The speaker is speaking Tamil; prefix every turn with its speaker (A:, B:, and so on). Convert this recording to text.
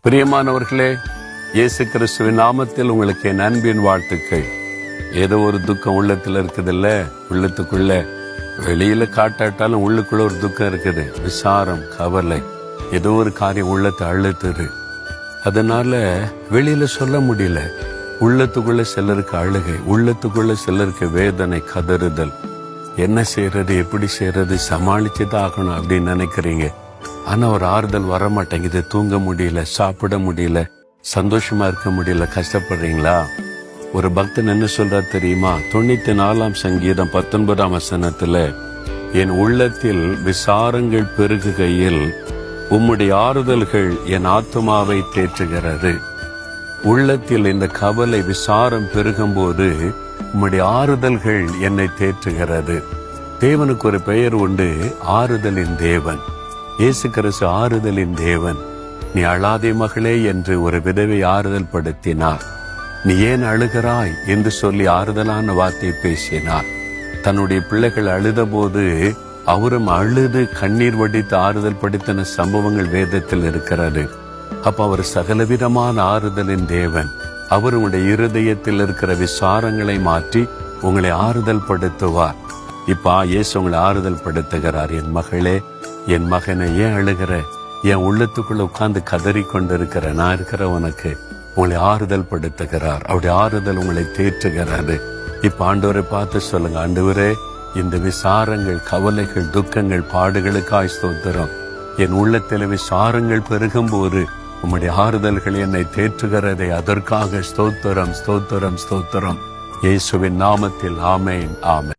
A: பிரியமானவர்களே, இயேசு கிறிஸ்துவின் நாமத்தில் உங்களுக்கு என் அன்பின் வாழ்த்துக்கள். ஏதோ ஒரு துக்கம் உள்ளத்துல இருக்குதுல்ல, உள்ளத்துக்குள்ள வெளியில காட்டாட்டாலும் உள்ளுக்குள்ள ஒரு துக்கம் இருக்குது. விசாரம், கவலை, ஏதோ ஒரு காரியம் உள்ளத்தை அழுத்துது. அதனால வெளியில சொல்ல முடியல. உள்ளத்துக்குள்ள சிலருக்கு அழுகை, உள்ளத்துக்குள்ள சிலருக்கு வேதனை, கதறுதல். என்ன செய்யறது, எப்படி செய்யறது, சமாளிச்சுதான் ஆகணும் அப்படின்னு நினைக்கிறீங்க. ஆனா ஒரு ஆறுதல் வர மாட்டேங்குது. தூங்க முடியல, சாப்பிட முடியல, சந்தோஷமா இருக்க முடியல. கஷ்டப்படுறீங்களா? ஒரு பக்தன் என்ன சொல்றார் தெரியுமா? 94ஆம் சங்கீதம் 19ஆம் வசனத்துல, என் உள்ளத்தில் விசாரங்கள் பெருகுகையில் உம்முடைய ஆறுதல்கள் என் ஆத்துமாவை தேற்றுகிறது. உள்ளத்தில் இந்த கவலை, விசாரம் பெருகும் போது உம்முடைய ஆறுதல்கள் என்னை தேற்றுகிறது. தேவனுக்கு ஒரு பெயர் உண்டு, ஆறுதலின் தேவன். இயேசு கிறிஸ்து ஆறுதலின் தேவன். நீ அழாதே மகளே என்று ஒரு விதவை ஆறுதல் படுத்தினார். நீ ஏன் அழுகிறாய் என்று சொல்லி ஆறுதலான வார்த்தை பேசினார். தன்னுடைய பிள்ளைகள் அழுத போது அவரும் அழுது கண்ணீர் வடித்து ஆறுதல் படுத்தின சம்பவங்கள் வேதத்தில் இருக்கிறது. அப்ப அவர் சகலவிதமான ஆறுதலின் தேவன். அவர் உங்களுடைய இருதயத்தில் இருக்கிற விசாரங்களை மாற்றி உங்களை ஆறுதல் படுத்துவார். இப்ப இயேசு உங்களை ஆறுதல் படுத்துகிறார். என் மகளே, என் மகனை, ஏன் அழுகிற? என் உள்ளத்துக்குள்ள உட்கார்ந்து கதறி கொண்டு இருக்கிற நான் இருக்கிற உனக்கு உங்களை ஆறுதல் படுத்துகிறார். அவருடைய ஆறுதல் உங்களை தேற்றுகிறாரு. இப்ப ஆண்டவரை பார்த்து சொல்லுங்க, ஆண்டவரே, இந்த விசாரங்கள், கவலைகள், துக்கங்கள், பாடுகளுக்காய் ஸ்தோத்திரம். என் உள்ளத்தில் விசாரங்கள் பெருகும் போது உம்முடைய ஆறுதல்கள் என்னை தேற்றுகிறதை அதற்காக ஸ்தோத்திரம், ஸ்தோத்திரம், ஸ்தோத்திரம். இயேசுவின் நாமத்தில் ஆமென், ஆமென்.